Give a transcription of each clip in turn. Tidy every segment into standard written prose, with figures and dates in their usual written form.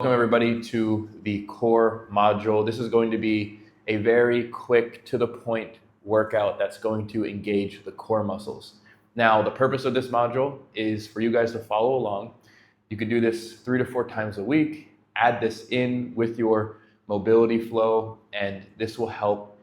Welcome everybody to the core module. This is going to be a very quick to the point workout that's going to engage the core muscles. Now, the purpose of this module is for you guys to follow along. You can do this 3 to 4 times a week, add this in with your mobility flow, and this will help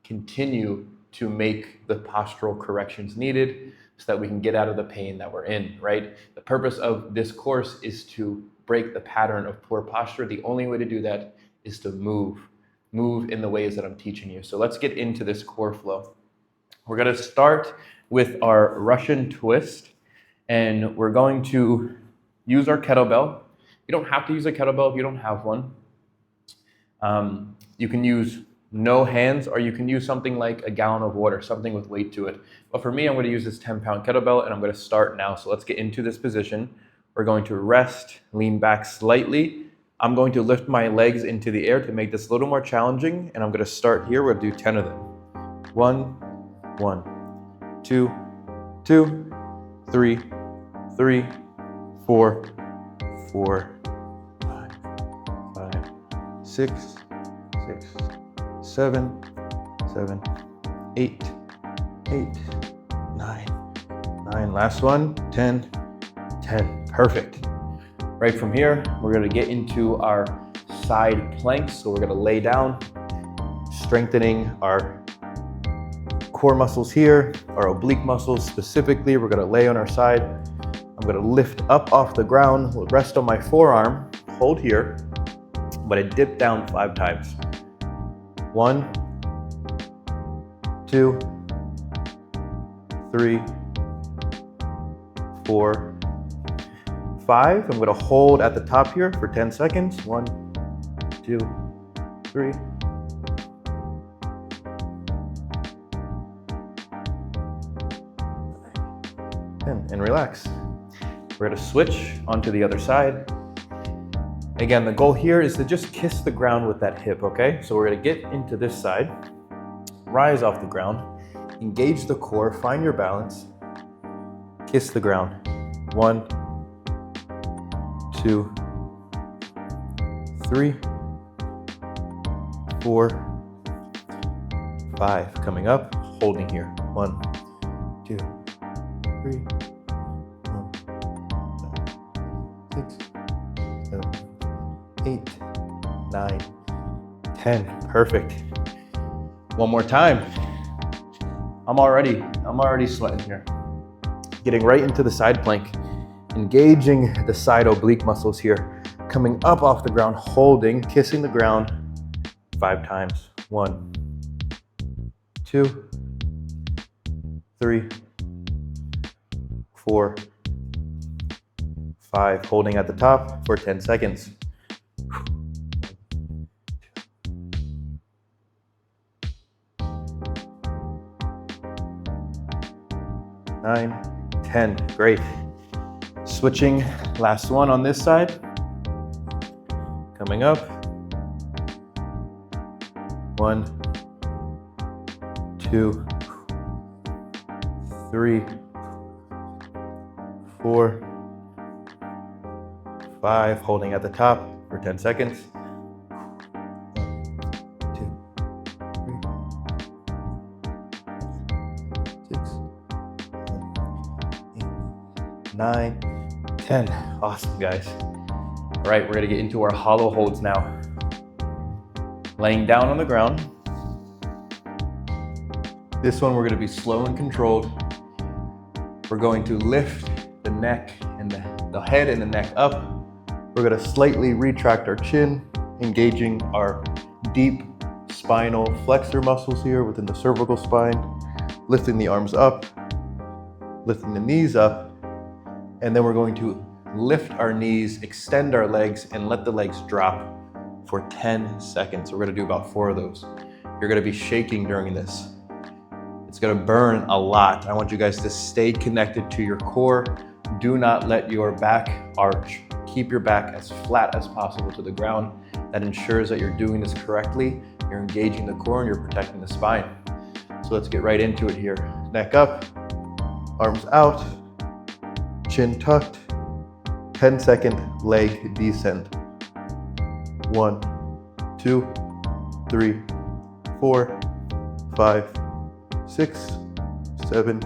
continue to make the postural corrections needed so that we can get out of the pain that we're in, right? The purpose of this course is to break the pattern of poor posture. The only way to do that is to move in the ways that I'm teaching you. So let's get into this core flow. We're going to start with our Russian twist, and we're going to use our kettlebell. You don't have to use a kettlebell if you don't have one. You can use no hands, or you can use something like a gallon of water, something with weight to it. But for me, I'm going to use this 10-pound kettlebell, and I'm going to start now. So let's get into this position. We're going to rest, lean back slightly. I'm going to lift my legs into the air to make this a little more challenging, and I'm going to start here. We're going to do 10 of them. 1, 1, 2, 2, 3, 3, 4, 4, 5, 5, 6, 6, 7, 7, 8, 8, 9, 9. Last one, 10, 10. Perfect. Right from here, we're going to get into our side planks. So we're going to lay down, strengthening our core muscles here, our oblique muscles specifically. We're going to lay on our side. I'm going to lift up off the ground, rest on my forearm, hold here, but I dip down 5 times. 1, 2, 3, 4, 5. I'm going to hold at the top here for 10 seconds. 1, 2, 3. And relax. We're going to switch onto the other side. Again, the goal here is to just kiss the ground with that hip, okay? So we're going to get into this side, rise off the ground, engage the core, find your balance, kiss the ground. 1, 2, 3, 4, 5. Coming up, holding here. 1, 2, 3, 4, 5, 6, 7, 8, 9, 10. Perfect. One more time. I'm already sweating here. Getting right into the side plank. Engaging the side oblique muscles here. Coming up off the ground, holding, kissing the ground 5 times. 1, 2, 3, 4, 5. Holding at the top for 10 seconds. 9, 10. Great. Switching, last one on this side. Coming up. 1, 2, 3, 4, 5. Holding at the top for 10 seconds. 1, 2, 3, 6, 7, 8, 9, 10. Awesome, guys. All right, we're gonna get into our hollow holds now. Laying down on the ground. This one we're gonna be slow and controlled. We're going to lift the neck and the head and the neck up. We're gonna slightly retract our chin, engaging our deep spinal flexor muscles here within the cervical spine, lifting the arms up, lifting the knees up, and then we're going to lift our knees, extend our legs, and let the legs drop for 10 seconds. We're gonna do about 4 of those. You're gonna be shaking during this. It's gonna burn a lot. I want you guys to stay connected to your core. Do not let your back arch. Keep your back as flat as possible to the ground. That ensures that you're doing this correctly. You're engaging the core and you're protecting the spine. So let's get right into it here. Neck up, arms out, chin tucked, 10-second leg descent. 1, 2, 3, 4, 5, 6, 7,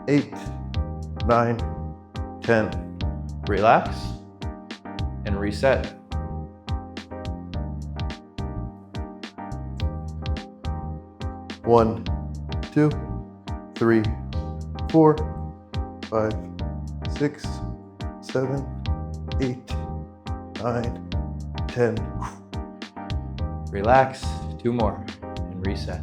8, 9, 10. Relax and reset. 1, 2, 3, 4, 5, 6, 7, 8, 9, 10. Relax. 2 more and reset.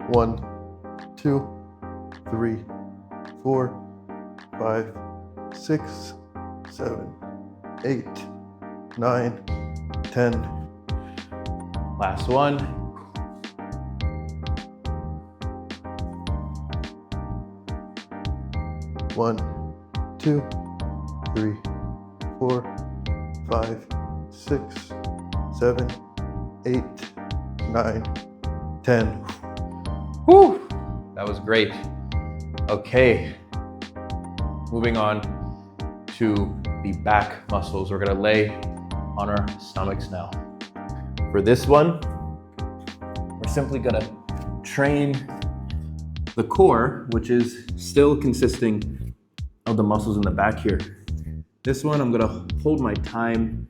1, 2, 3, 4, 5, 6, 7, 8, 9, 10. Last one. 1, 2, 3, 4, 5, 6, 7, 8, 9, 10. Whew, that was great. Okay, moving on to the back muscles. We're gonna lay on our stomachs now. For this one, we're simply gonna train the core, which is still consisting of the muscles in the back here. This one, I'm gonna hold my time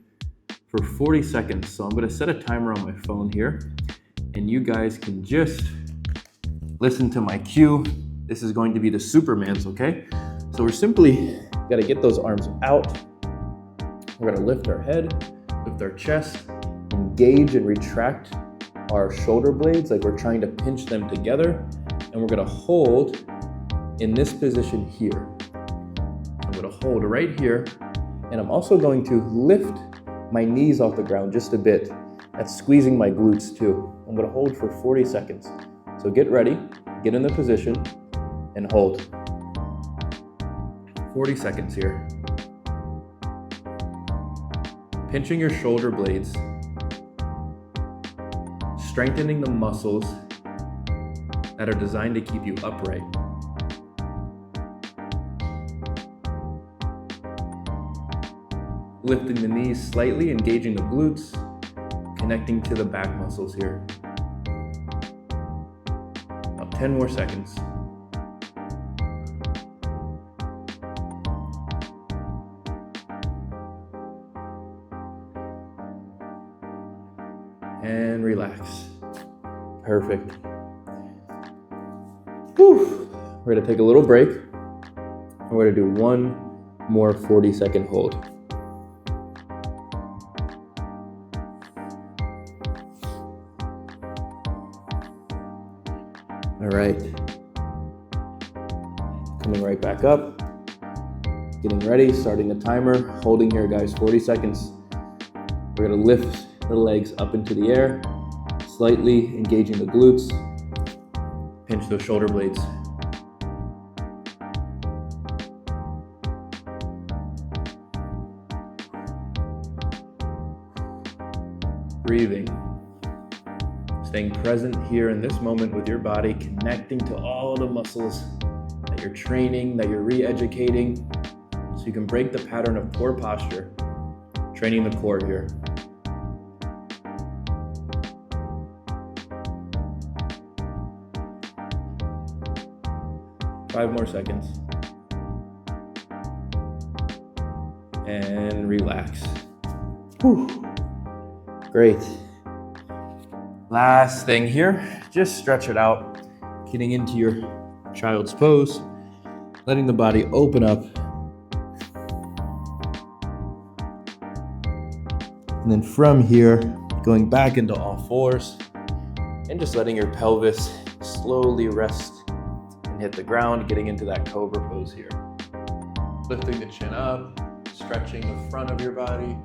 for 40 seconds. So I'm gonna set a timer on my phone here, and you guys can just listen to my cue. This is going to be the Supermans, okay? So we're simply gotta get those arms out. We're gonna lift our head, lift our chest, engage and retract our shoulder blades like we're trying to pinch them together. And we're gonna hold in this position here. I'm gonna hold right here, and I'm also going to lift my knees off the ground just a bit. That's squeezing my glutes too. I'm gonna hold for 40 seconds. So get ready, get in the position, and hold. 40 seconds here. Pinching your shoulder blades, strengthening the muscles that are designed to keep you upright. Lifting the knees slightly, engaging the glutes, connecting to the back muscles here. About 10 more seconds. And relax. Perfect. Whew. We're gonna take a little break. And we're gonna do one more 40-second hold. All right. Coming right back up. Getting ready, starting the timer. Holding here, guys, 40 seconds. We're gonna lift the legs up into the air, slightly engaging the glutes. Pinch those shoulder blades. Breathing. Staying present here in this moment with your body, connecting to all the muscles that you're training, that you're re-educating, so you can break the pattern of poor posture, training the core here. Five more seconds. And relax. Whew. Great. Last thing here, just stretch it out, getting into your child's pose, letting the body open up. And then from here, going back into all fours, and just letting your pelvis slowly rest and hit the ground, getting into that cobra pose here. Lifting the chin up, stretching the front of your body.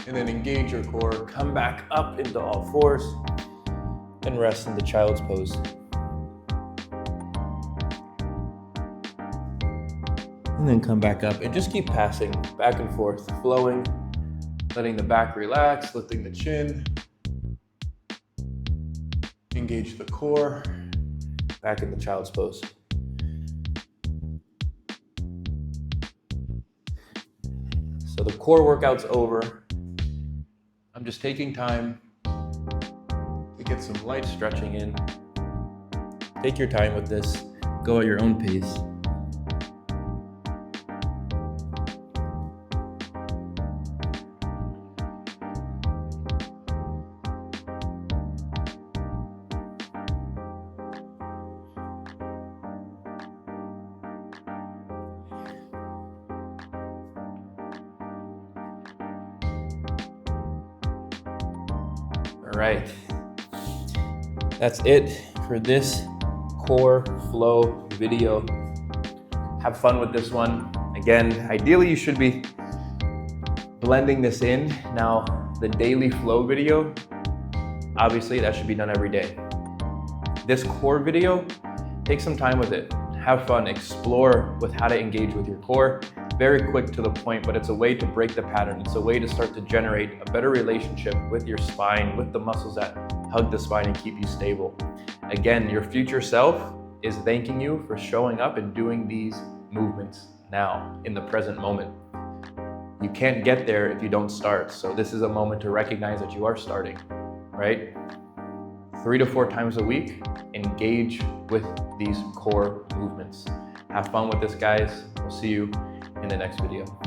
And then engage your core, come back up into all fours, and rest in the child's pose. And then come back up and just keep passing back and forth, flowing, letting the back relax, lifting the chin. Engage the core, back in the child's pose. So the core workout's over. I'm just taking time to get some light stretching in. Take your time with this. Go at your own pace. All right, that's it for this core flow video. Have fun with this one. Again, ideally you should be blending this in. Now, the daily flow video, obviously that should be done every day. This core video, take some time with it. Have fun, explore with how to engage with your core. Very quick to the point, but it's a way to break the pattern. It's a way to start to generate a better relationship with your spine, with the muscles that hug the spine and keep you stable. Again, your future self is thanking you for showing up and doing these movements now, in the present moment. You can't get there if you don't start. So this is a moment to recognize that you are starting, right? 3 to 4 times a week, engage with these core movements. Have fun with this, guys. We'll see you in the next video.